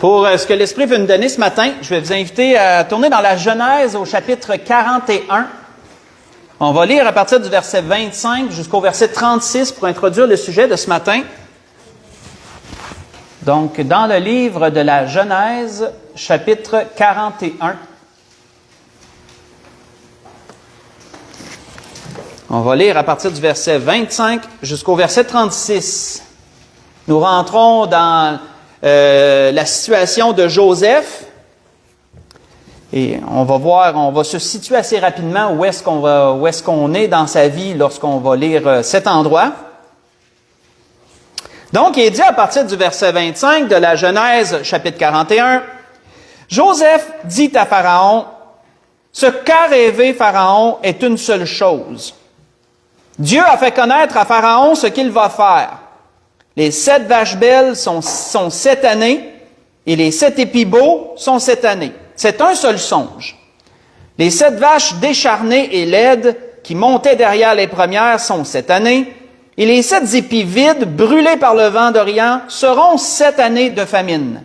Pour ce que l'Esprit veut nous donner ce matin, je vais vous inviter à tourner dans la Genèse au chapitre 41. On va lire à partir du verset 25 jusqu'au verset 36 pour introduire le sujet de ce matin. Donc, dans le livre de la Genèse, chapitre 41. On va lire à partir du verset 25 jusqu'au verset 36. Nous rentrons dans la situation de Joseph. Et on va se situer assez rapidement où est-ce qu'on est dans sa vie lorsqu'on va lire cet endroit. Donc, il est dit à partir du verset 25 de la Genèse, chapitre 41, « Joseph dit à Pharaon, « Ce qu'a rêvé Pharaon est une seule chose. Dieu a fait connaître à Pharaon ce qu'il va faire. Les 7 vaches belles sont 7 années, et les 7 épis beaux sont 7 années. C'est un seul songe. Les 7 vaches décharnées et laides qui montaient derrière les premières sont 7 années, et les 7 épis vides, brûlés par le vent d'Orient, seront 7 années de famine.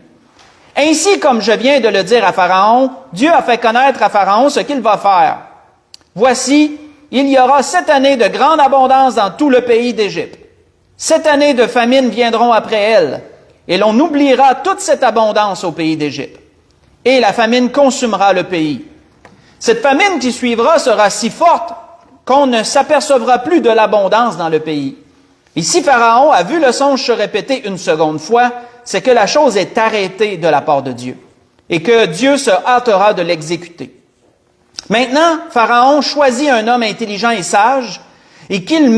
Ainsi, comme je viens de le dire à Pharaon, Dieu a fait connaître à Pharaon ce qu'il va faire. Voici, il y aura 7 années de grande abondance dans tout le pays d'Égypte. 7 années de famine viendront après elles, et l'on oubliera toute cette abondance au pays d'Égypte. Et la famine consumera le pays. Cette famine qui suivra sera si forte qu'on ne s'apercevra plus de l'abondance dans le pays. Et si Pharaon a vu le songe se répéter une seconde fois, c'est que la chose est arrêtée de la part de Dieu, et que Dieu se hâtera de l'exécuter. Maintenant, Pharaon choisit un homme intelligent et sage, et qu'il le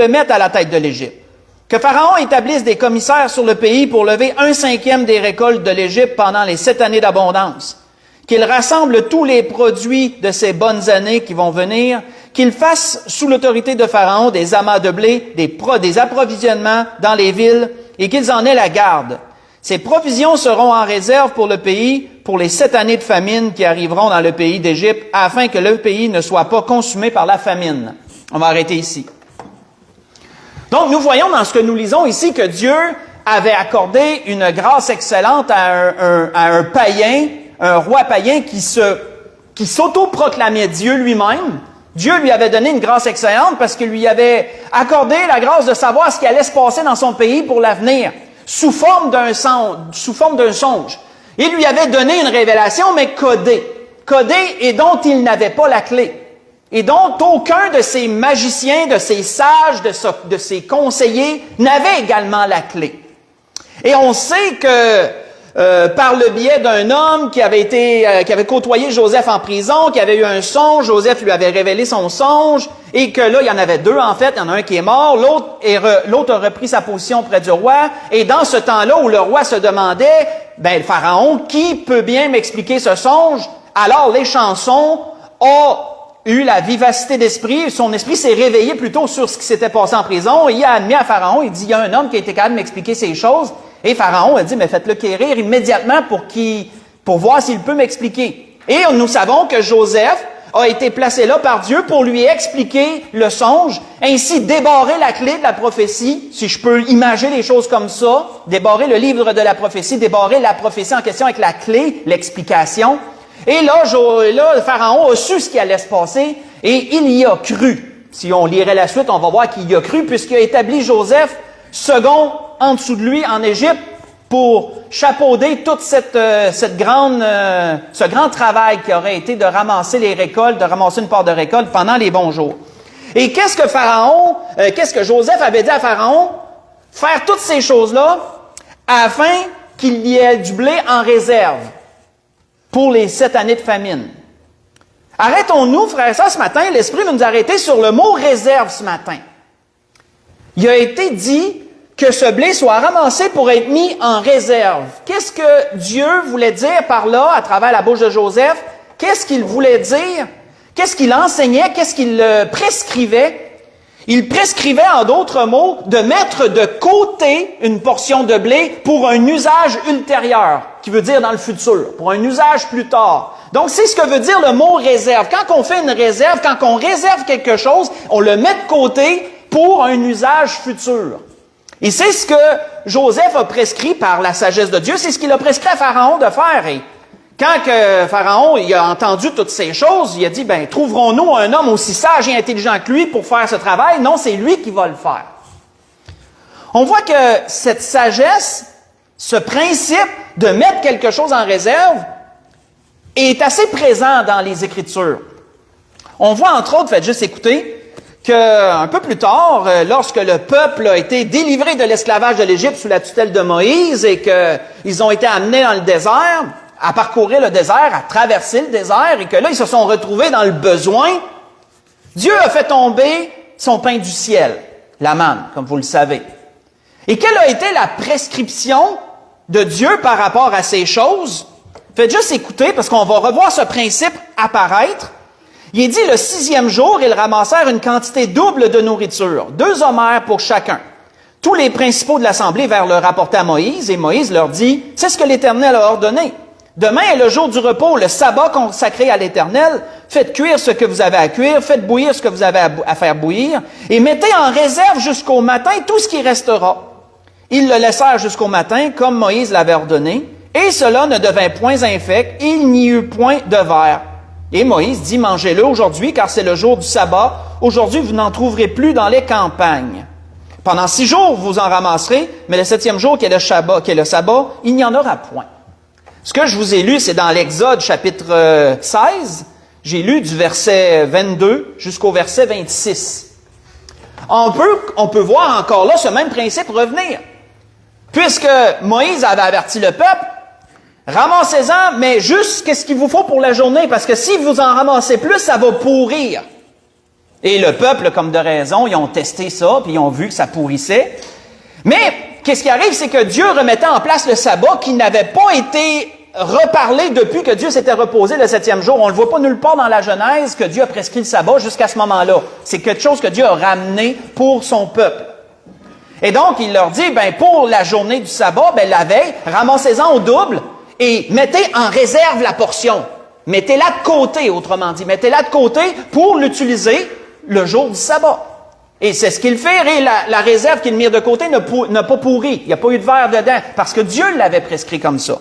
mette à la tête de l'Égypte. Que Pharaon établisse des commissaires sur le pays pour lever 1/5 des récoltes de l'Égypte pendant les 7 années d'abondance. Qu'il rassemble tous les produits de ces bonnes années qui vont venir. Qu'il fasse sous l'autorité de Pharaon des amas de blé, des approvisionnements dans les villes, et qu'ils en aient la garde. Ces provisions seront en réserve pour le pays pour les 7 années de famine qui arriveront dans le pays d'Égypte, afin que le pays ne soit pas consumé par la famine. On va arrêter ici. Donc, nous voyons dans ce que nous lisons ici que Dieu avait accordé une grâce excellente à un païen, un roi païen qui s'auto-proclamait Dieu lui-même. Dieu lui avait donné une grâce excellente parce qu'il lui avait accordé la grâce de savoir ce qui allait se passer dans son pays pour l'avenir, sous forme d'un songe. Il lui avait donné une révélation, mais codée et dont il n'avait pas la clé. Et dont aucun de ces magiciens, de ces sages, de ces conseillers n'avait également la clé. Et on sait que par le biais d'un homme qui avait côtoyé Joseph en prison, qui avait eu un songe, Joseph lui avait révélé son songe, et que là, il y en avait 2 en fait, il y en a un qui est mort, l'autre a repris sa position auprès du roi, et dans ce temps-là où le roi se demandait, le Pharaon, qui peut bien m'expliquer ce songe? Alors les chansons ont eu la vivacité d'esprit, son esprit s'est réveillé plutôt sur ce qui s'était passé en prison, et il a admis à Pharaon, il dit, il y a un homme qui a été capable de m'expliquer ces choses, et Pharaon a dit, mais faites-le quérir immédiatement pour voir s'il peut m'expliquer. Et nous savons que Joseph a été placé là par Dieu pour lui expliquer le songe, ainsi débarrer la clé de la prophétie, si je peux imaginer les choses comme ça, débarrer le livre de la prophétie, débarrer la prophétie en question avec la clé, l'explication. Et là, Pharaon a su ce qui allait se passer et il y a cru. Si on lirait la suite, on va voir qu'il y a cru puisqu'il a établi Joseph second en dessous de lui en Égypte pour chapeauder toute ce grand travail qui aurait été de ramasser les récoltes, de ramasser une part de récolte pendant les bons jours. Et qu'est-ce que Joseph avait dit à Pharaon? Faire toutes ces choses-là afin qu'il y ait du blé en réserve pour les 7 années de famine. Arrêtons-nous, frères et sœurs, ce matin. L'Esprit va nous arrêter sur le mot « réserve » ce matin. Il a été dit que ce blé soit ramassé pour être mis en réserve. Qu'est-ce que Dieu voulait dire par là, à travers la bouche de Joseph? Qu'est-ce qu'il voulait dire? Qu'est-ce qu'il enseignait? Qu'est-ce qu'il prescrivait? Il prescrivait, en d'autres mots, de mettre de côté une portion de blé pour un usage ultérieur, qui veut dire dans le futur, pour un usage plus tard. Donc, c'est ce que veut dire le mot réserve. Quand on fait une réserve, quand on réserve quelque chose, on le met de côté pour un usage futur. Et c'est ce que Joseph a prescrit par la sagesse de Dieu, c'est ce qu'il a prescrit à Pharaon de faire. Et quand que Pharaon il a entendu toutes ces choses, il a dit, ben trouverons-nous un homme aussi sage et intelligent que lui pour faire ce travail? Non, c'est lui qui va le faire. On voit que cette sagesse, ce principe de mettre quelque chose en réserve, est assez présent dans les Écritures. On voit entre autres, faites juste écouter, qu'un peu plus tard, lorsque le peuple a été délivré de l'esclavage de l'Égypte sous la tutelle de Moïse et qu'ils ont été amenés dans le désert, à parcourir le désert, à traverser le désert, et que là, ils se sont retrouvés dans le besoin, Dieu a fait tomber son pain du ciel, la manne, comme vous le savez. Et quelle a été la prescription de Dieu par rapport à ces choses? Faites juste écouter, parce qu'on va revoir ce principe apparaître. Il est dit, le 6e jour, ils ramassèrent une quantité double de nourriture, 2 homères pour chacun. Tous les principaux de l'Assemblée vinrent le rapporter à Moïse, et Moïse leur dit, « C'est ce que l'Éternel a ordonné. Demain est le jour du repos, le sabbat consacré à l'Éternel. Faites cuire ce que vous avez à cuire, faites bouillir ce que vous avez à faire bouillir, et mettez en réserve jusqu'au matin tout ce qui restera. » Ils le laissèrent jusqu'au matin, comme Moïse l'avait ordonné, et cela ne devint point infect, et il n'y eut point de verre. Et Moïse dit, mangez-le aujourd'hui, car c'est le jour du sabbat. Aujourd'hui, vous n'en trouverez plus dans les campagnes. Pendant 6 jours, vous en ramasserez, mais le 7e jour, qui est le sabbat, il n'y en aura point. Ce que je vous ai lu, c'est dans l'Exode, chapitre 16. J'ai lu du verset 22 jusqu'au verset 26. On peut voir encore là ce même principe revenir. Puisque Moïse avait averti le peuple, ramassez-en, mais juste qu'est-ce qu'il vous faut pour la journée, parce que si vous en ramassez plus, ça va pourrir. Et le peuple, comme de raison, ils ont testé ça, puis ils ont vu que ça pourrissait. Mais, qu'est-ce qui arrive, c'est que Dieu remettait en place le sabbat qui n'avait pas été reparlé depuis que Dieu s'était reposé le 7e jour. On ne le voit pas nulle part dans la Genèse que Dieu a prescrit le sabbat jusqu'à ce moment-là. C'est quelque chose que Dieu a ramené pour son peuple. Et donc, il leur dit, ben pour la journée du sabbat, ben la veille, ramassez-en au double, et mettez en réserve la portion. Mettez-la de côté, autrement dit. Mettez-la de côté pour l'utiliser le jour du sabbat. Et c'est ce qu'il fait. Et la réserve qu'il met de côté n'a pas pourri. Il n'y a pas eu de verre dedans. Parce que Dieu l'avait prescrit comme ça.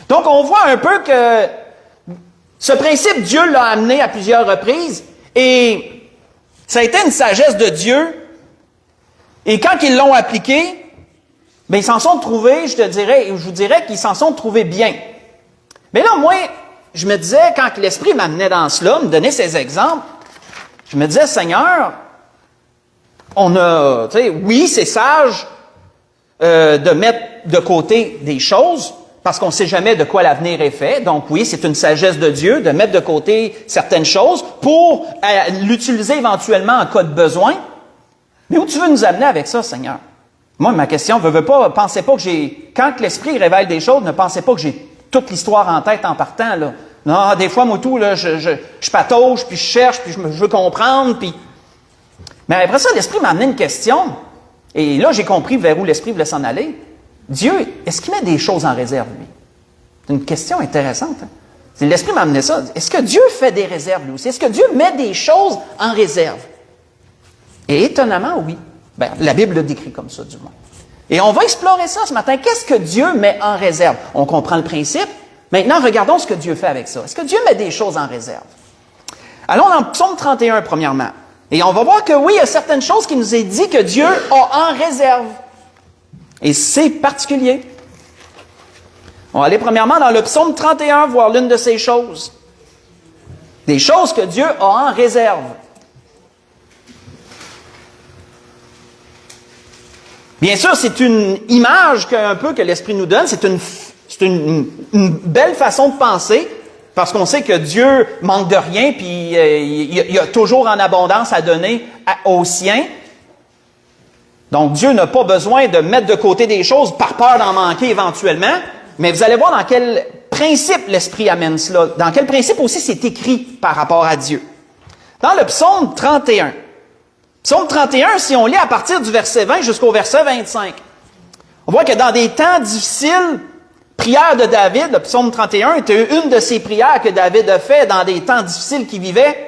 Donc, on voit un peu que ce principe, Dieu l'a amené à plusieurs reprises. Et ça a été une sagesse de Dieu. Et quand ils l'ont appliqué, bien, ils s'en sont trouvés, je vous dirais qu'ils s'en sont trouvés bien. Mais là, moi, je me disais, quand l'Esprit m'amenait dans cela, me donnait ces exemples, je me disais, Seigneur, oui, c'est sage de mettre de côté des choses, parce qu'on ne sait jamais de quoi l'avenir est fait. Donc oui, c'est une sagesse de Dieu de mettre de côté certaines choses pour l'utiliser éventuellement en cas de besoin. Mais où tu veux nous amener avec ça, Seigneur? Moi, ma question, pensez pas que quand l'Esprit révèle des choses, ne pensez pas que j'ai toute l'histoire en tête en partant, là. Non, des fois, moi, tout, là, je patauge, puis je cherche, puis je veux comprendre, puis... Mais après ça, l'Esprit m'a amené une question, et là, j'ai compris vers où l'Esprit voulait s'en aller. Dieu, est-ce qu'il met des choses en réserve, lui? C'est une question intéressante, hein? L'Esprit m'a amené ça. Est-ce que Dieu fait des réserves, lui aussi? Est-ce que Dieu met des choses en réserve? Et étonnamment, oui. Ben, la Bible le décrit comme ça, du moins. Et on va explorer ça ce matin. Qu'est-ce que Dieu met en réserve? On comprend le principe. Maintenant, regardons ce que Dieu fait avec ça. Est-ce que Dieu met des choses en réserve? Allons dans Psaume 31, premièrement. Et on va voir que oui, il y a certaines choses qui nous est dit que Dieu a en réserve. Et c'est particulier. On va aller premièrement dans le Psaume 31, voir l'une de ces choses. Des choses que Dieu a en réserve. Bien sûr, c'est une image que l'Esprit nous donne. C'est une belle façon de penser, parce qu'on sait que Dieu manque de rien, puis il y a toujours en abondance à donner aux siens. Donc, Dieu n'a pas besoin de mettre de côté des choses par peur d'en manquer éventuellement. Mais vous allez voir dans quel principe l'Esprit amène cela. Dans quel principe aussi c'est écrit par rapport à Dieu. Dans le Psaume 31. Psaume 31, si on lit à partir du verset 20 jusqu'au verset 25, on voit que dans des temps difficiles, prière de David, le Psaume 31 était une de ces prières que David a fait dans des temps difficiles qu'il vivait.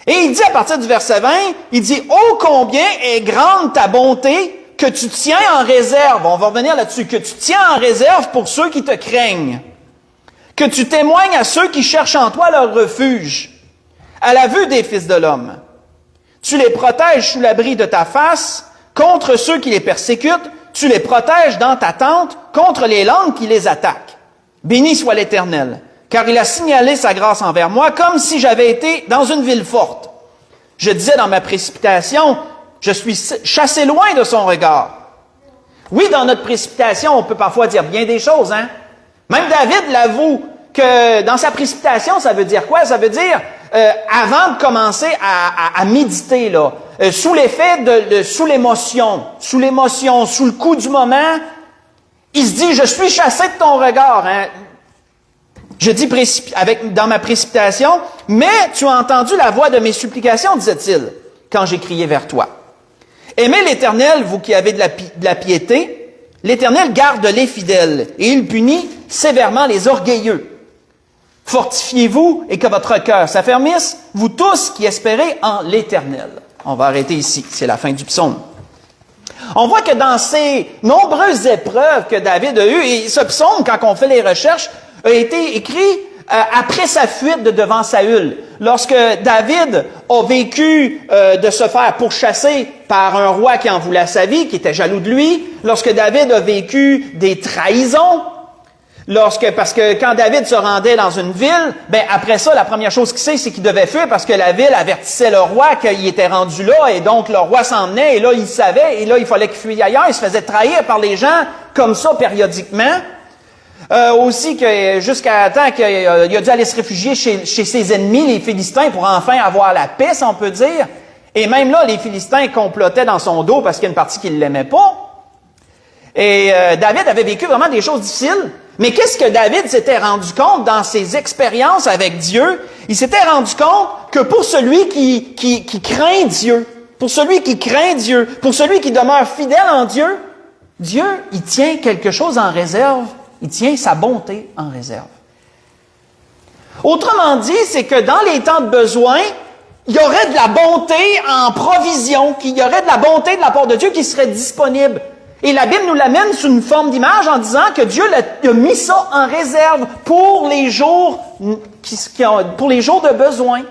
Et il dit à partir du verset 20, il dit « Ô combien est grande ta bonté, que tu tiens en réserve, on va revenir là-dessus, que tu tiens en réserve pour ceux qui te craignent, que tu témoignes à ceux qui cherchent en toi leur refuge, à la vue des fils de l'homme. Tu les protèges sous l'abri de ta face contre ceux qui les persécutent, tu les protèges dans ta tente contre les langues qui les attaquent. Béni soit l'Éternel, car il a signalé sa grâce envers moi comme si j'avais été dans une ville forte. Je disais dans ma précipitation, je suis chassé loin de son regard. Oui, dans notre précipitation, on peut parfois dire bien des choses, hein? Même David l'avoue que dans sa précipitation, ça veut dire quoi? Ça veut dire, avant de commencer à méditer, là, sous l'effet sous l'émotion, sous le coup du moment, il se dit, je suis chassé de ton regard, hein? Je dis dans ma précipitation, mais tu as entendu la voix de mes supplications, disait-il, quand j'ai crié vers toi. Aimez l'Éternel, vous qui avez de la piété. L'Éternel garde les fidèles et il punit sévèrement les orgueilleux. Fortifiez-vous et que votre cœur s'affermisse, vous tous qui espérez en l'Éternel. On va arrêter ici, c'est la fin du psaume. On voit que dans ces nombreuses épreuves que David a eues, et ce psaume, quand on fait les recherches, a été écrit après sa fuite de devant Saül. Lorsque David a vécu de se faire pourchasser par un roi qui en voulait à sa vie, qui était jaloux de lui, lorsque David a vécu des trahisons, parce que quand David se rendait dans une ville, après ça, la première chose qu'il sait, c'est qu'il devait fuir parce que la ville avertissait le roi qu'il était rendu là, et donc le roi s'en venait, et là, il savait, et là, il fallait qu'il fuye ailleurs. Il se faisait trahir par les gens comme ça périodiquement. Aussi que jusqu'à temps qu'il a dû aller se réfugier chez ses ennemis, les Philistins, pour enfin avoir la paix, si on peut dire. Et même là, les Philistins complotaient dans son dos parce qu'il y a une partie qui ne l'aimait pas. Et David avait vécu vraiment des choses difficiles. Mais qu'est-ce que David s'était rendu compte dans ses expériences avec Dieu? Il s'était rendu compte que pour celui qui craint Dieu, pour celui qui demeure fidèle en Dieu, Dieu, il tient quelque chose en réserve. Il tient sa bonté en réserve. Autrement dit, c'est que dans les temps de besoin, il y aurait de la bonté en provision, qu'il y aurait de la bonté de la part de Dieu qui serait disponible. Et la Bible nous l'amène sous une forme d'image en disant que Dieu a mis ça en réserve pour les jours de besoin.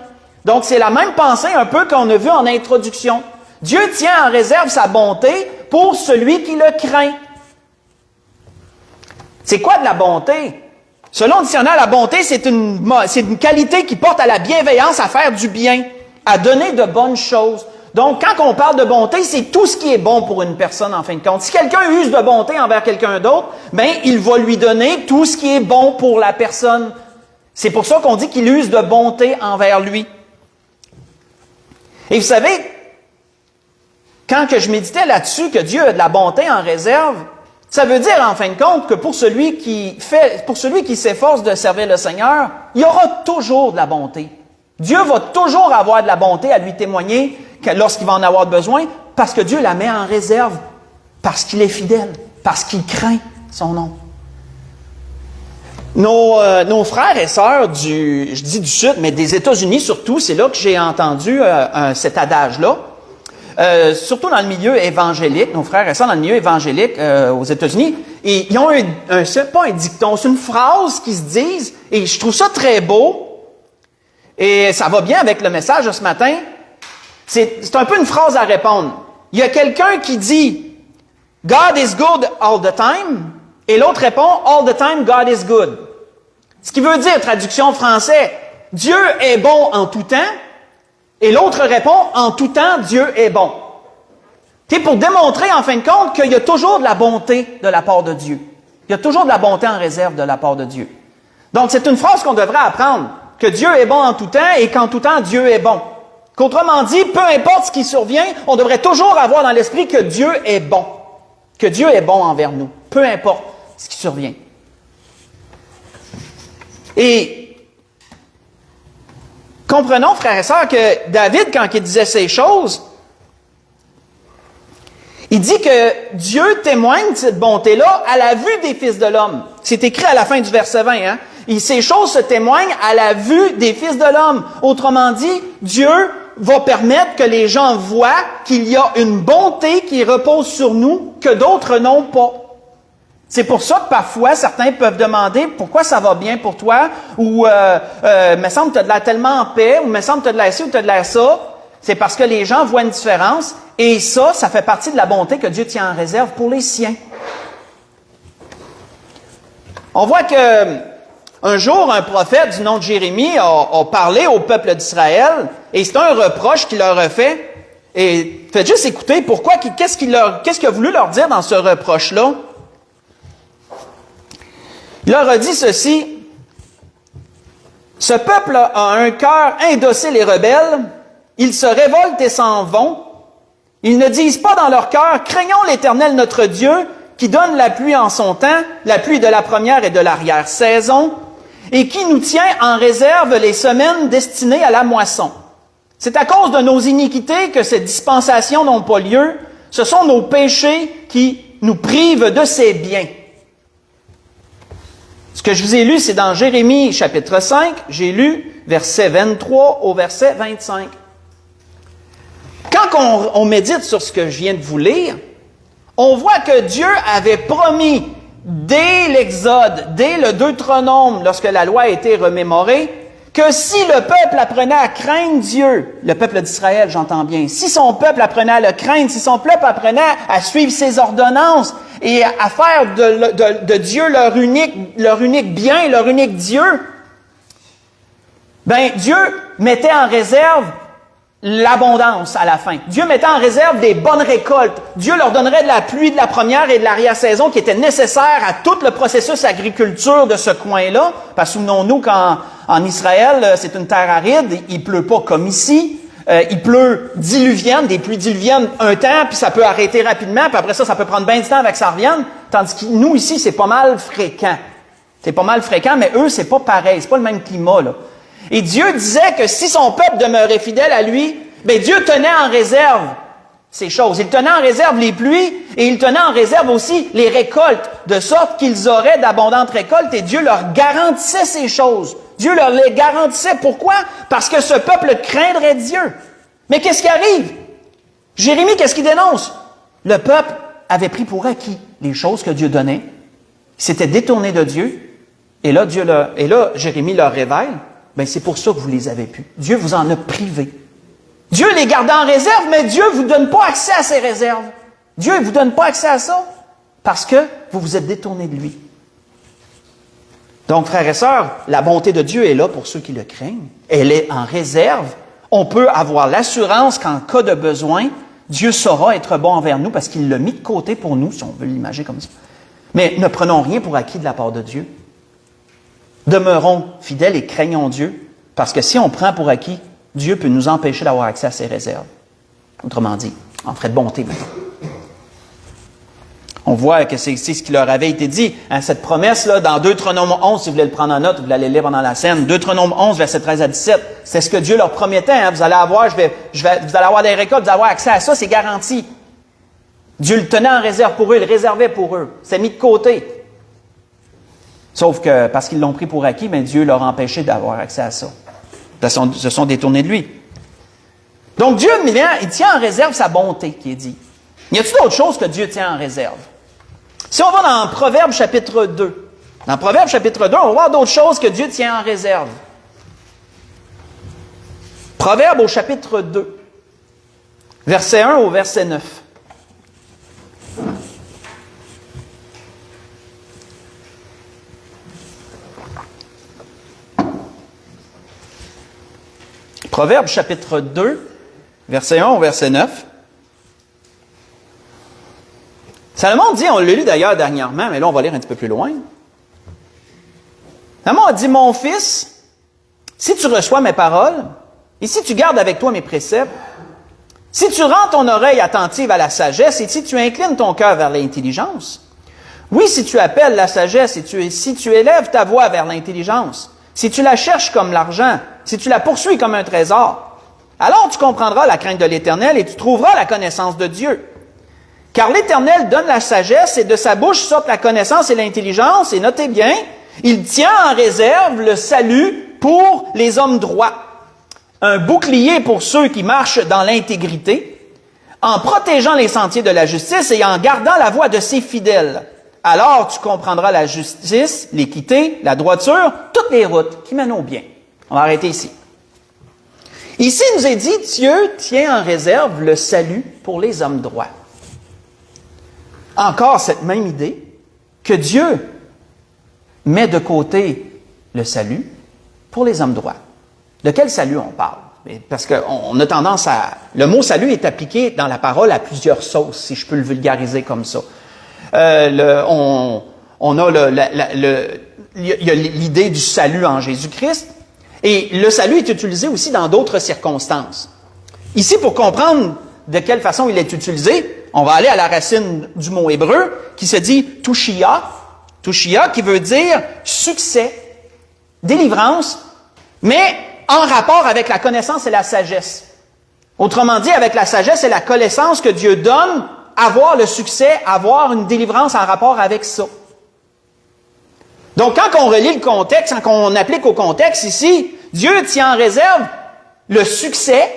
Donc, c'est la même pensée un peu qu'on a vu en introduction. Dieu tient en réserve sa bonté pour celui qui le craint. C'est quoi de la bonté? Selon le dictionnaire, la bonté, c'est une qualité qui porte à la bienveillance, à faire du bien, à donner de bonnes choses. Donc, quand on parle de bonté, c'est tout ce qui est bon pour une personne, en fin de compte. Si quelqu'un use de bonté envers quelqu'un d'autre, il va lui donner tout ce qui est bon pour la personne. C'est pour ça qu'on dit qu'il use de bonté envers lui. Et vous savez, quand que je méditais là-dessus, que Dieu a de la bonté en réserve, ça veut dire, en fin de compte, que pour celui qui s'efforce de servir le Seigneur, il y aura toujours de la bonté. Dieu va toujours avoir de la bonté à lui témoigner lorsqu'il va en avoir besoin, parce que Dieu la met en réserve, parce qu'il est fidèle, parce qu'il craint son nom. Nos frères et sœurs je dis du Sud, mais des États-Unis surtout, c'est là que j'ai entendu cet adage-là. Surtout dans le milieu évangélique, nos frères et sœurs dans le milieu évangélique aux États-Unis, et ils ont c'est pas un dicton, c'est une phrase qu'ils se disent, et je trouve ça très beau, et ça va bien avec le message de ce matin. C'est un peu une phrase à répondre. Il y a quelqu'un qui dit « God is good all the time », et l'autre répond « All the time, God is good ». Ce qui veut dire, traduction français, « Dieu est bon en tout temps », et l'autre répond « En tout temps, Dieu est bon ». C'est pour démontrer, en fin de compte, qu'il y a toujours de la bonté de la part de Dieu. Il y a toujours de la bonté en réserve de la part de Dieu. Donc, c'est une phrase qu'on devrait apprendre, que Dieu est bon en tout temps et qu'en tout temps, Dieu est bon. Qu'autrement dit, peu importe ce qui survient, on devrait toujours avoir dans l'esprit que Dieu est bon. Que Dieu est bon envers nous, peu importe ce qui survient. Et comprenons, frères et sœurs, que David, quand il disait ces choses, il dit que Dieu témoigne de cette bonté-là à la vue des fils de l'homme. C'est écrit à la fin du verset 20, Et ces choses se témoignent à la vue des fils de l'homme. Autrement dit, Dieu va permettre que les gens voient qu'il y a une bonté qui repose sur nous que d'autres n'ont pas. C'est pour ça que parfois, certains peuvent demander « Pourquoi ça va bien pour toi? » ou « Me semble que tu as de l'air tellement en paix » ou « Me semble que tu as de l'air ci ou tu as de l'air ça. » C'est parce que les gens voient une différence et ça fait partie de la bonté que Dieu tient en réserve pour les siens. On voit que un jour, un prophète du nom de Jérémie a parlé au peuple d'Israël et c'est un reproche qu'il leur a fait. Et faites juste écouter pourquoi, qu'est-ce qu'il a voulu leur dire dans ce reproche-là. Il leur a dit ceci, « Ce peuple a un cœur indocile et rebelle, ils se révoltent et s'en vont. Ils ne disent pas dans leur cœur, craignons l'Éternel notre Dieu, qui donne la pluie en son temps, la pluie de la première et de l'arrière-saison, et qui nous tient en réserve les semaines destinées à la moisson. C'est à cause de nos iniquités que ces dispensations n'ont pas lieu. Ce sont nos péchés qui nous privent de ces biens. » Ce que je vous ai lu, c'est dans Jérémie chapitre 5, j'ai lu verset 23 au verset 25. Quand on médite sur ce que je viens de vous lire, on voit que Dieu avait promis dès l'Exode, dès le Deutéronome, lorsque la loi a été remémorée, que si le peuple apprenait à craindre Dieu, le peuple d'Israël, j'entends bien, si son peuple apprenait à le craindre, si son peuple apprenait à suivre ses ordonnances et à faire de Dieu leur unique bien, leur unique Dieu, ben Dieu mettait en réserve l'abondance à la fin. Dieu mettait en réserve des bonnes récoltes. Dieu leur donnerait de la pluie de la première et de l'arrière-saison qui était nécessaire à tout le processus agriculture de ce coin-là. Parce que souvenons-nous qu'en Israël, c'est une terre aride, il pleut pas comme ici. Il pleut diluvienne, des pluies diluviennes un temps, puis ça peut arrêter rapidement, puis après ça peut prendre bien du temps avec que ça revienne. Tandis que nous, ici, c'est pas mal fréquent. C'est pas mal fréquent, mais eux, c'est pas pareil. C'est pas le même climat, là. Et Dieu disait que si son peuple demeurait fidèle à lui, ben Dieu tenait en réserve ces choses. Il tenait en réserve les pluies et il tenait en réserve aussi les récoltes, de sorte qu'ils auraient d'abondantes récoltes et Dieu leur garantissait ces choses. Dieu leur les garantissait. Pourquoi? Parce que ce peuple craindrait Dieu. Mais qu'est-ce qui arrive? Jérémie, qu'est-ce qu'il dénonce? Le peuple avait pris pour acquis les choses que Dieu donnait. Il s'était détourné de Dieu. Et là, Jérémie leur révèle, ben c'est pour ça que vous les avez pu. Dieu vous en a privé. Dieu les garde en réserve, mais Dieu ne vous donne pas accès à ces réserves. Dieu ne vous donne pas accès à ça parce que vous vous êtes détournés de lui. Donc, frères et sœurs, la bonté de Dieu est là pour ceux qui le craignent. Elle est en réserve. On peut avoir l'assurance qu'en cas de besoin, Dieu saura être bon envers nous parce qu'il l'a mis de côté pour nous, si on veut l'imaginer comme ça. Mais ne prenons rien pour acquis de la part de Dieu. Demeurons fidèles et craignons Dieu, parce que si on prend pour acquis, Dieu peut nous empêcher d'avoir accès à ses réserves. Autrement dit, en frais de bonté. On voit que c'est ce qui leur avait été dit. Hein, cette promesse-là, dans Deutéronome 11, si vous voulez le prendre en note, vous l'allez lire pendant la scène, Deutéronome 11, verset 13 à 17, c'est ce que Dieu leur promettait. Hein, vous allez avoir, vous allez avoir des récoltes, vous allez avoir accès à ça, c'est garanti. Dieu le tenait en réserve pour eux, il le réservait pour eux. C'est mis de côté. Sauf que, parce qu'ils l'ont pris pour acquis, mais Dieu leur a empêché d'avoir accès à ça. Ils se sont détournés de lui. Donc Dieu, il tient en réserve sa bonté, qui est dit. Y a-t-il d'autres choses que Dieu tient en réserve? Si on va dans Proverbe chapitre 2, dans Proverbe chapitre 2, on va voir d'autres choses que Dieu tient en réserve. Proverbe au chapitre 2, verset 1 au verset 9. Proverbe chapitre 2, verset 1 au verset 9. Salomon dit, on l'a lu d'ailleurs dernièrement, mais là on va lire un petit peu plus loin. Salomon a dit, mon fils, si tu reçois mes paroles, et si tu gardes avec toi mes préceptes, si tu rends ton oreille attentive à la sagesse, et si tu inclines ton cœur vers l'intelligence, oui, si tu appelles la sagesse, et si tu élèves ta voix vers l'intelligence, si tu la cherches comme l'argent, si tu la poursuis comme un trésor, alors tu comprendras la crainte de l'Éternel et tu trouveras la connaissance de Dieu. Car l'Éternel donne la sagesse et de sa bouche sortent la connaissance et l'intelligence. Et notez bien, il tient en réserve le salut pour les hommes droits. un bouclier pour ceux qui marchent dans l'intégrité, en protégeant les sentiers de la justice et en gardant la voie de ses fidèles. Alors tu comprendras la justice, l'équité, la droiture, toutes les routes qui mènent au bien. On va arrêter ici. Ici, il nous est dit, Dieu tient en réserve le salut pour les hommes droits. Encore cette même idée que Dieu met de côté le salut pour les hommes droits. De quel salut on parle? Parce qu'on a tendance à... Le mot salut est appliqué dans la parole à plusieurs sauces, si je peux le vulgariser comme ça. Il y a l'idée du salut en Jésus-Christ, et le salut est utilisé aussi dans d'autres circonstances. Ici, pour comprendre de quelle façon il est utilisé, on va aller à la racine du mot hébreu qui se dit « tushia », qui veut dire succès, délivrance, mais en rapport avec la connaissance et la sagesse. Autrement dit, avec la sagesse et la connaissance que Dieu donne, avoir le succès, avoir une délivrance en rapport avec ça. Donc, quand on relit le contexte, quand on applique au contexte ici, Dieu tient en réserve le succès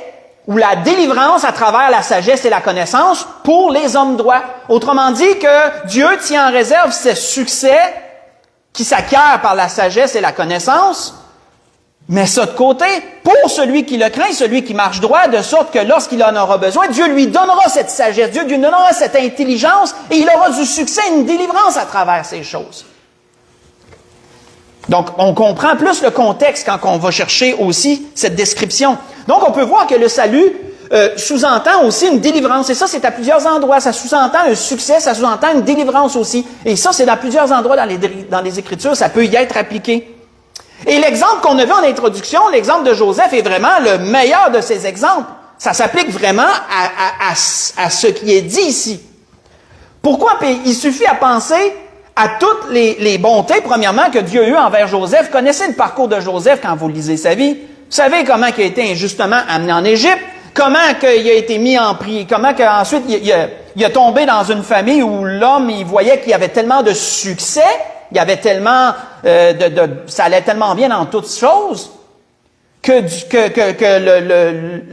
ou la délivrance à travers la sagesse et la connaissance pour les hommes droits. Autrement dit, que Dieu tient en réserve ce succès qui s'acquiert par la sagesse et la connaissance, met ça de côté pour celui qui le craint, celui qui marche droit, de sorte que lorsqu'il en aura besoin, Dieu lui donnera cette sagesse, Dieu lui donnera cette intelligence et il aura du succès, une délivrance à travers ces choses. Donc, on comprend plus le contexte quand on va chercher aussi cette description. Donc, on peut voir que le salut sous-entend aussi une délivrance. Et ça, c'est à plusieurs endroits. Ça sous-entend un succès, ça sous-entend une délivrance aussi. Et ça, c'est dans plusieurs endroits dans les Écritures, ça peut y être appliqué. Et l'exemple qu'on a vu en introduction, l'exemple de Joseph, est vraiment le meilleur de ces exemples. Ça s'applique vraiment à ce qui est dit ici. Pourquoi? Puis il suffit à penser à toutes les bontés, premièrement, que Dieu a eues envers Joseph. Connaissez le parcours de Joseph quand vous lisez sa vie. Vous savez comment il a été injustement amené en Égypte, comment il a été mis en prix, comment qu'ensuite il a tombé dans une famille où l'homme, il voyait qu'il y avait tellement de succès, il y avait tellement ça allait tellement bien dans toutes choses, que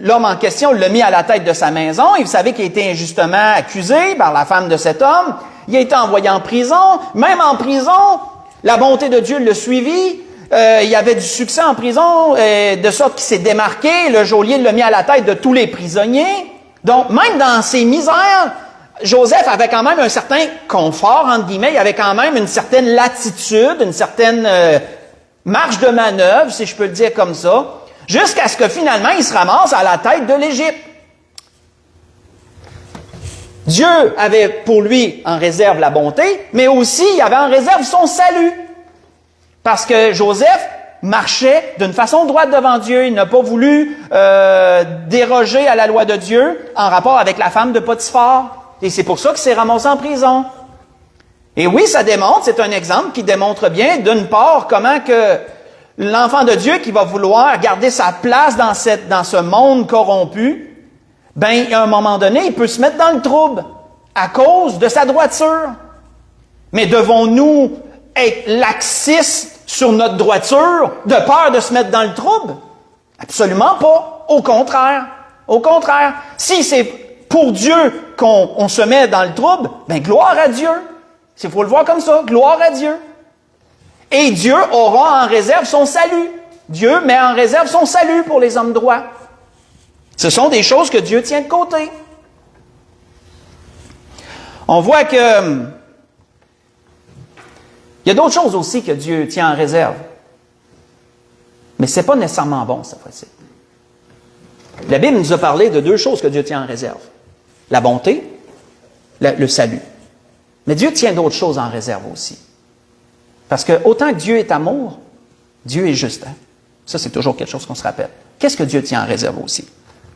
l'homme en question l'a mis à la tête de sa maison. Et vous savez qu'il a été injustement accusé par la femme de cet homme. Il a été envoyé en prison. Même en prison, la bonté de Dieu l'a suivi. Il y avait du succès en prison, de sorte qu'il s'est démarqué. Le geôlier l'a mis à la tête de tous les prisonniers. Donc, même dans ses misères, Joseph avait quand même un certain confort, entre guillemets. Il avait quand même une certaine latitude, une certaine marge de manœuvre, si je peux le dire comme ça, jusqu'à ce que finalement, il se ramasse à la tête de l'Égypte. Dieu avait pour lui en réserve la bonté, mais aussi il avait en réserve son salut. Parce que Joseph marchait d'une façon droite devant Dieu. Il n'a pas voulu déroger à la loi de Dieu en rapport avec la femme de Potiphar. Et c'est pour ça qu'il s'est ramassé en prison. Et oui, ça démontre, c'est un exemple qui démontre bien, d'une part, comment que l'enfant de Dieu qui va vouloir garder sa place dans ce monde corrompu, ben, à un moment donné, il peut se mettre dans le trouble à cause de sa droiture. Mais devons-nous être laxistes sur notre droiture de peur de se mettre dans le trouble? Absolument pas. Au contraire. Au contraire. Si c'est pour Dieu qu'on se met dans le trouble, ben, gloire à Dieu. Il faut le voir comme ça. Gloire à Dieu. Et Dieu aura en réserve son salut. Dieu met en réserve son salut pour les hommes droits. Ce sont des choses que Dieu tient de côté. On voit que il y a d'autres choses aussi que Dieu tient en réserve. Mais ce n'est pas nécessairement bon, cette fois-ci. La Bible nous a parlé de deux choses que Dieu tient en réserve. La bonté, le salut. Mais Dieu tient d'autres choses en réserve aussi. Parce que autant que Dieu est amour, Dieu est juste. Hein? Ça, c'est toujours quelque chose qu'on se rappelle. Qu'est-ce que Dieu tient en réserve aussi?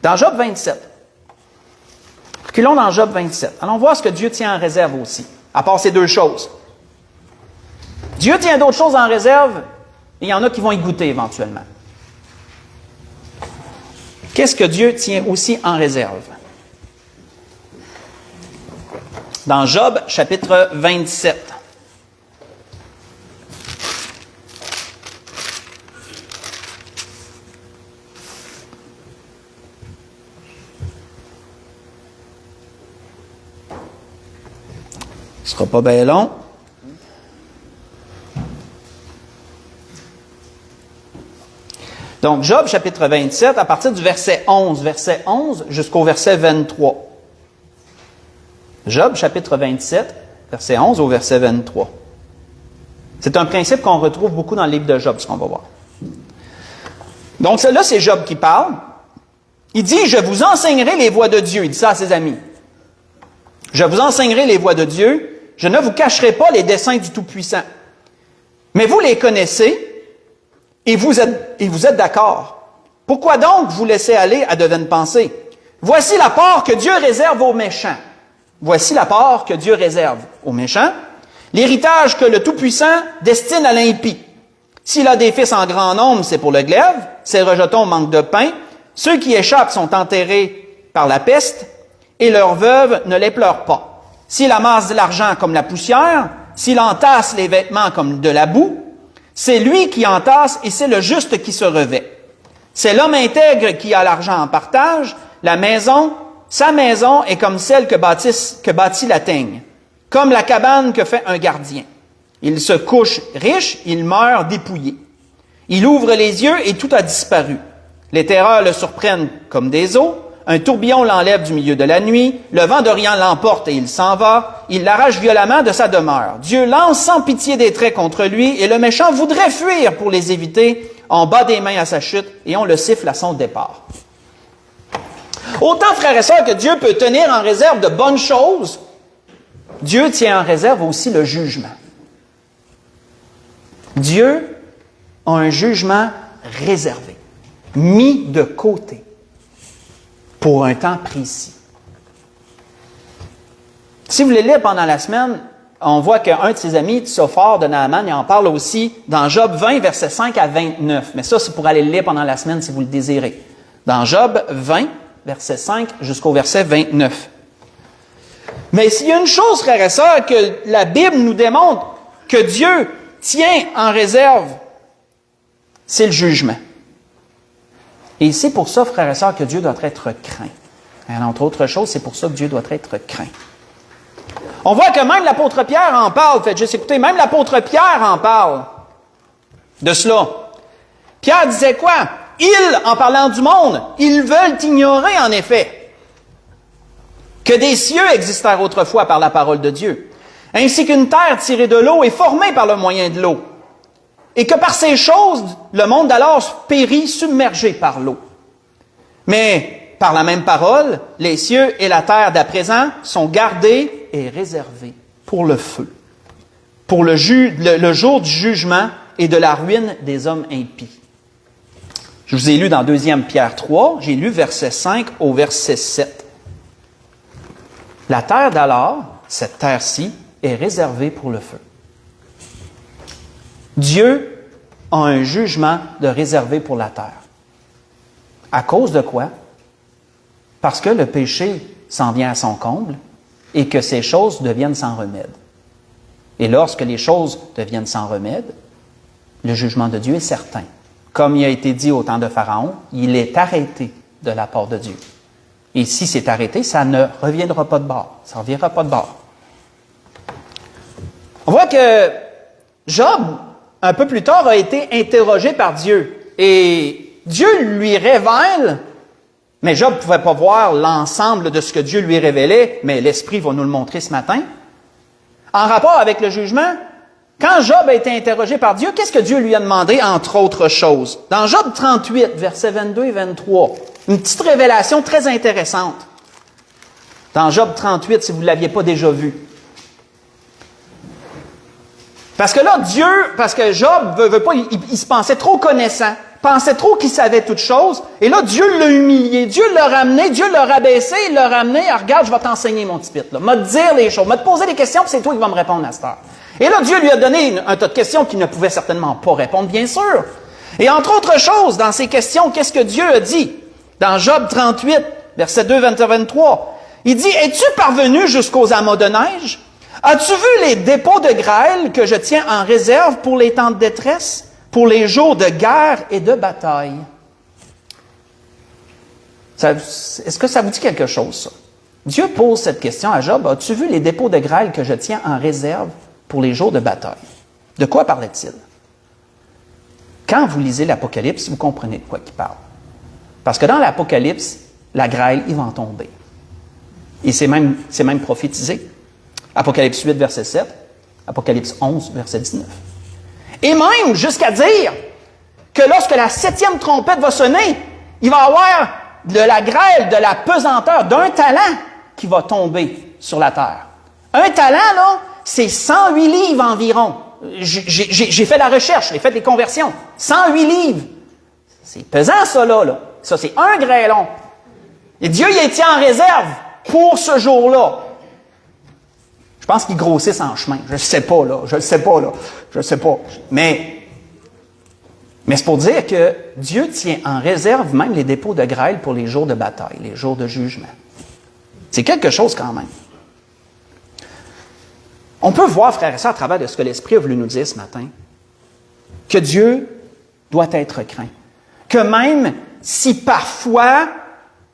Dans Job 27. Reculons dans Job 27. Allons voir ce que Dieu tient en réserve aussi, à part ces deux choses. Dieu tient d'autres choses en réserve, et il y en a qui vont y goûter éventuellement. Qu'est-ce que Dieu tient aussi en réserve? Dans Job, chapitre 27. Ce sera pas bien long. Donc, Job, chapitre 27, à partir du verset 11 jusqu'au verset 23. Job, chapitre 27, verset 11 au verset 23. C'est un principe qu'on retrouve beaucoup dans le livre de Job, ce qu'on va voir. Donc, là, c'est Job qui parle. Il dit, je vous enseignerai les voies de Dieu. Il dit ça à ses amis. Je vous enseignerai les voies de Dieu. Je ne vous cacherai pas les desseins du Tout-Puissant. Mais vous les connaissez et vous êtes d'accord. Pourquoi donc vous laissez aller à de vaines pensées? Voici la part que Dieu réserve aux méchants. Voici la part que Dieu réserve aux méchants. L'héritage que le Tout-Puissant destine à l'impie. S'il a des fils en grand nombre, c'est pour le glaive. Ses rejetons manquent de pain. Ceux qui échappent sont enterrés par la peste et leurs veuves ne les pleurent pas. S'il amasse de l'argent comme la poussière, s'il entasse les vêtements comme de la boue, c'est lui qui entasse et c'est le juste qui se revêt. C'est l'homme intègre qui a l'argent en partage. Sa maison est comme celle que bâtit la teigne, comme la cabane que fait un gardien. Il se couche riche, il meurt dépouillé. Il ouvre les yeux et tout a disparu. Les terreurs le surprennent comme des eaux. Un tourbillon l'enlève du milieu de la nuit. Le vent d'Orient l'emporte et il s'en va. Il l'arrache violemment de sa demeure. Dieu lance sans pitié des traits contre lui et le méchant voudrait fuir pour les éviter. On bat des mains à sa chute et on le siffle à son départ. Autant, frères et sœurs, que Dieu peut tenir en réserve de bonnes choses, Dieu tient en réserve aussi le jugement. Dieu a un jugement réservé, mis de côté, pour un temps précis. Si vous les lisez pendant la semaine, on voit qu'un de ses amis, Tsophar de Naaman, il en parle aussi dans Job 20, versets 5 à 29. Mais ça, c'est pour aller le lire pendant la semaine si vous le désirez. Dans Job 20, verset 5 jusqu'au verset 29. Mais s'il y a une chose, frères et sœurs, que la Bible nous démontre que Dieu tient en réserve, c'est le jugement. Et c'est pour ça, frères et sœurs, que Dieu doit être craint. Et entre autres choses, c'est pour ça que Dieu doit être craint. On voit que même l'apôtre Pierre en parle. Faites juste écouter, même l'apôtre Pierre en parle de cela. Pierre disait quoi? Ils, en parlant du monde, ils veulent ignorer, en effet, que des cieux existèrent autrefois par la parole de Dieu, ainsi qu'une terre tirée de l'eau et formée par le moyen de l'eau, et que par ces choses, le monde d'alors périt submergé par l'eau. Mais, par la même parole, les cieux et la terre d'à présent sont gardés et réservés pour le feu, pour le jour du jugement et de la ruine des hommes impies. Je vous ai lu dans 2 Pierre 3, j'ai lu verset 5 au verset 7. La terre d'alors, cette terre-ci, est réservée pour le feu. Dieu a un jugement de réservé pour la terre. À cause de quoi? Parce que le péché s'en vient à son comble et que ces choses deviennent sans remède. Et lorsque les choses deviennent sans remède, le jugement de Dieu est certain. Comme il a été dit au temps de Pharaon, il est arrêté de la part de Dieu. Et si c'est arrêté, ça ne reviendra pas de bord. Ça ne reviendra pas de bord. On voit que Job, un peu plus tard, a été interrogé par Dieu. Et Dieu lui révèle, mais Job ne pouvait pas voir l'ensemble de ce que Dieu lui révélait, mais l'Esprit va nous le montrer ce matin. En rapport avec le jugement, quand Job a été interrogé par Dieu, qu'est-ce que Dieu lui a demandé, entre autres choses? Dans Job 38, versets 22 et 23, une petite révélation très intéressante. Dans Job 38, si vous ne l'aviez pas déjà vu. Parce que là, parce que Job veut pas, il se pensait trop connaissant, pensait trop qu'il savait toutes choses, et là, Dieu l'a humilié, Dieu l'a ramené, Dieu l'a rabaissé, il l'a ramené, regarde, je vais t'enseigner mon petit pit, là, m'a te dire les choses, m'a te poser des questions, puis c'est toi qui vas me répondre à cette heure. Et là, Dieu lui a donné un tas de questions qu'il ne pouvait certainement pas répondre, bien sûr. Et entre autres choses, dans ces questions, qu'est-ce que Dieu a dit? Dans Job 38, versets 2, 23, il dit, « Es-tu parvenu jusqu'aux amas de neige? As-tu vu les dépôts de grêle que je tiens en réserve pour les temps de détresse, pour les jours de guerre et de bataille? » Est-ce que ça vous dit quelque chose, ça? Dieu pose cette question à Job. As-tu vu les dépôts de grêle que je tiens en réserve pour les jours de bataille? De quoi parlait-il? Quand vous lisez l'Apocalypse, vous comprenez de quoi il parle. Parce que dans l'Apocalypse, la grêle, il va en tomber. Et c'est même prophétisé. Apocalypse 8, verset 7. Apocalypse 11, verset 19. Et même jusqu'à dire que lorsque la 7e trompette va sonner, il va y avoir de la grêle, de la pesanteur, d'un talent qui va tomber sur la terre. Un talent, là, c'est 108 livres environ. J'ai fait la recherche, j'ai fait des conversions. 108 livres. C'est pesant, ça, là. Ça, c'est un grêlon. Et Dieu, il tient en réserve pour ce jour-là. Je pense qu'ils grossissent en chemin. Je ne sais pas, là. Je ne sais pas. Mais c'est pour dire que Dieu tient en réserve même les dépôts de grêle pour les jours de bataille, les jours de jugement. C'est quelque chose quand même. On peut voir, frères et sœurs, à travers de ce que l'Esprit a voulu nous dire ce matin, que Dieu doit être craint. Que même si parfois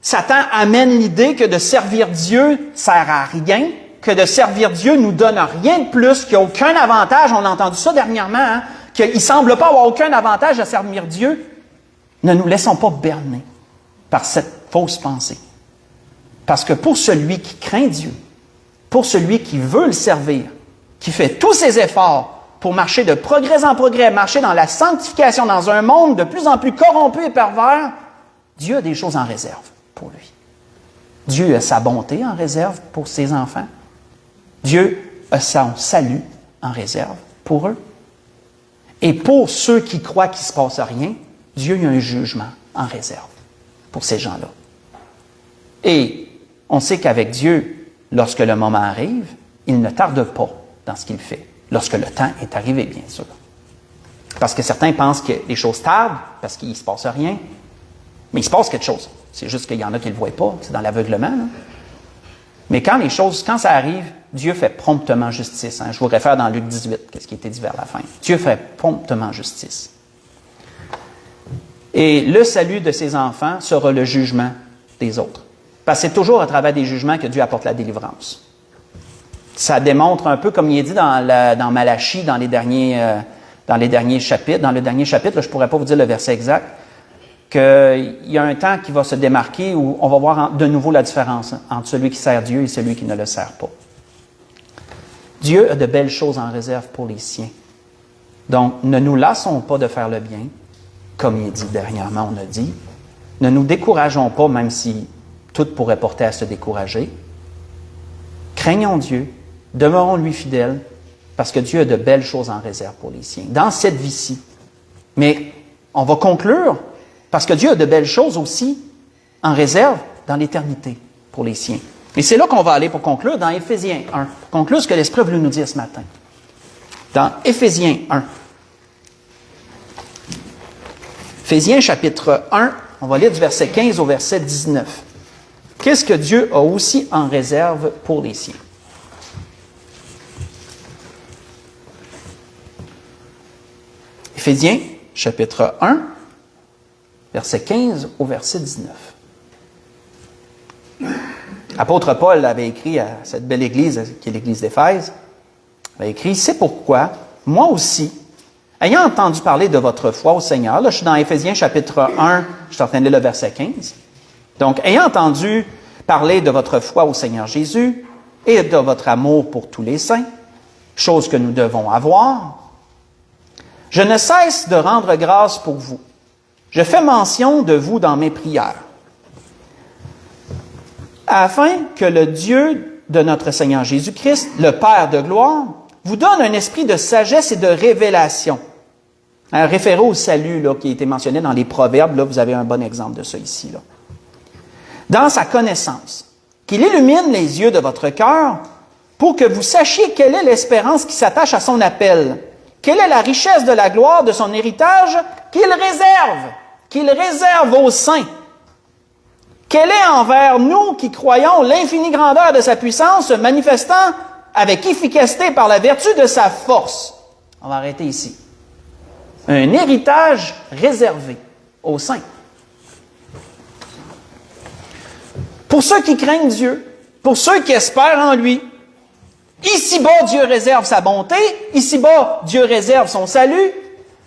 Satan amène l'idée que de servir Dieu sert à rien, que de servir Dieu nous donne rien de plus, qu'il n'y a aucun avantage, on a entendu ça dernièrement, qu'il ne semble pas avoir aucun avantage à servir Dieu, ne nous laissons pas berner par cette fausse pensée. Parce que pour celui qui craint Dieu, pour celui qui veut le servir, qui fait tous ses efforts pour marcher de progrès en progrès, marcher dans la sanctification, dans un monde de plus en plus corrompu et pervers, Dieu a des choses en réserve pour lui. Dieu a sa bonté en réserve pour ses enfants. Dieu a son salut en réserve pour eux. Et pour ceux qui croient qu'il ne se passe rien, Dieu a un jugement en réserve pour ces gens-là. Et on sait qu'avec Dieu, lorsque le moment arrive, il ne tarde pas dans ce qu'il fait, lorsque le temps est arrivé, bien sûr. Parce que certains pensent que les choses tardent, parce qu'il ne se passe rien, mais il se passe quelque chose. C'est juste qu'il y en a qui ne le voient pas, c'est dans l'aveuglement. Là. Mais quand ça arrive, Dieu fait promptement justice. Je vous réfère dans Luc 18, qu'est-ce qui était dit vers la fin. Dieu fait promptement justice. Et le salut de ses enfants sera le jugement des autres. Parce que c'est toujours à travers des jugements que Dieu apporte la délivrance. Ça démontre un peu, comme il est dit dans Malachie, dans les derniers chapitres. Dans le dernier chapitre, je ne pourrais pas vous dire le verset exact, qu'il y a un temps qui va se démarquer où on va voir de nouveau la différence entre celui qui sert Dieu et celui qui ne le sert pas. Dieu a de belles choses en réserve pour les siens. Donc, ne nous lassons pas de faire le bien, comme il est dit dernièrement, on a dit. Ne nous décourageons pas, même si tout pourrait porter à se décourager. Craignons Dieu, demeurons-lui fidèles, parce que Dieu a de belles choses en réserve pour les siens, dans cette vie-ci. Mais on va conclure, parce que Dieu a de belles choses aussi en réserve dans l'éternité pour les siens. Et c'est là qu'on va aller pour conclure, dans Éphésiens 1, pour conclure ce que l'Esprit a voulu nous dire ce matin. Dans Éphésiens 1. Éphésiens chapitre 1, on va lire du verset 15 au verset 19. Qu'est-ce que Dieu a aussi en réserve pour les siens? Éphésiens, chapitre 1, verset 15 au verset 19. L'apôtre Paul avait écrit à cette belle église, qui est l'église d'Éphèse, il avait écrit « C'est pourquoi, moi aussi, ayant entendu parler de votre foi au Seigneur », là je suis dans Éphésiens, chapitre 1, je suis en train de lire le verset 15, donc, ayant entendu parler de votre foi au Seigneur Jésus et de votre amour pour tous les saints, chose que nous devons avoir, je ne cesse de rendre grâce pour vous. Je fais mention de vous dans mes prières, afin que le Dieu de notre Seigneur Jésus-Christ, le Père de gloire, vous donne un esprit de sagesse et de révélation. Référé au salut là, qui a été mentionné dans les Proverbes, là, vous avez un bon exemple de ça ici. Là. Dans sa connaissance, qu'il illumine les yeux de votre cœur pour que vous sachiez quelle est l'espérance qui s'attache à son appel, quelle est la richesse de la gloire de son héritage qu'il réserve aux saints, quelle est envers nous qui croyons l'infinie grandeur de sa puissance se manifestant avec efficacité par la vertu de sa force. On va arrêter ici. Un héritage réservé aux saints. Pour ceux qui craignent Dieu, pour ceux qui espèrent en lui. Ici-bas, Dieu réserve sa bonté. Ici-bas, Dieu réserve son salut.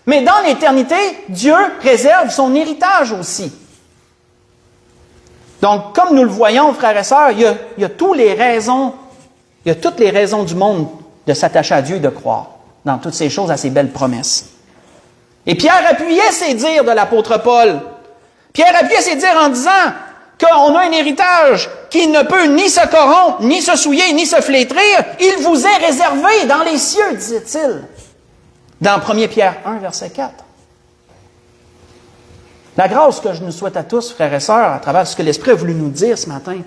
Mais dans l'éternité, Dieu réserve son héritage aussi. Donc, comme nous le voyons, frères et sœurs, il y a toutes les raisons du monde de s'attacher à Dieu et de croire dans toutes ces choses, à ces belles promesses. Et Pierre appuyait ces dires de l'apôtre Paul. Pierre appuyait ses dires en disant qu'on a un héritage qui ne peut ni se corrompre, ni se souiller, ni se flétrir. Il vous est réservé dans les cieux, disait-il. Dans 1 Pierre 1, verset 4. La grâce que je nous souhaite à tous, frères et sœurs, à travers ce que l'Esprit a voulu nous dire ce matin.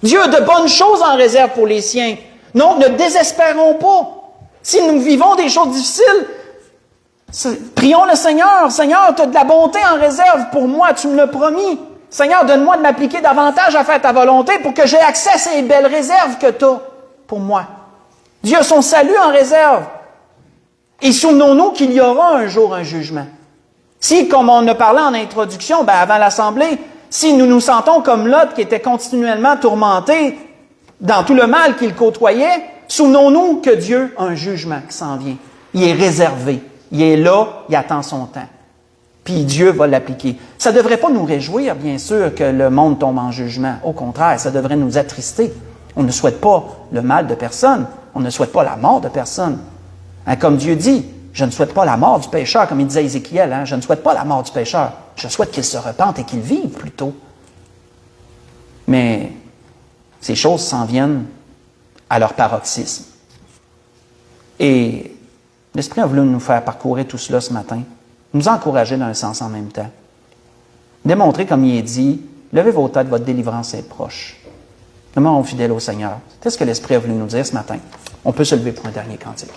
Dieu a de bonnes choses en réserve pour les siens. Donc, ne désespérons pas. Si nous vivons des choses difficiles, prions le Seigneur. Seigneur, tu as de la bonté en réserve pour moi, tu me l'as promis. Seigneur, donne-moi de m'appliquer davantage à faire ta volonté pour que j'aie accès à ces belles réserves que tu as pour moi. Dieu a son salut en réserve. Et souvenons-nous qu'il y aura un jour un jugement. Si, comme on a parlé en introduction, avant l'Assemblée, si nous nous sentons comme Lot qui était continuellement tourmenté dans tout le mal qu'il côtoyait, souvenons-nous que Dieu a un jugement qui s'en vient. Il est réservé. Il est là, il attend son temps. Puis Dieu va l'appliquer. Ça ne devrait pas nous réjouir, bien sûr, que le monde tombe en jugement. Au contraire, ça devrait nous attrister. On ne souhaite pas le mal de personne. On ne souhaite pas la mort de personne. Comme Dieu dit, je ne souhaite pas la mort du pécheur, comme il disait Ézéchiel, je ne souhaite pas la mort du pécheur. Je souhaite qu'il se repente et qu'il vive plutôt. Mais ces choses s'en viennent à leur paroxysme. Et l'Esprit a voulu nous faire parcourir tout cela ce matin, nous encourager dans un sens en même temps. Démontrer, comme il est dit, levez vos têtes, votre délivrance est proche. Demeurons fidèles au Seigneur. C'est ce que l'Esprit a voulu nous dire ce matin. On peut se lever pour un dernier cantique.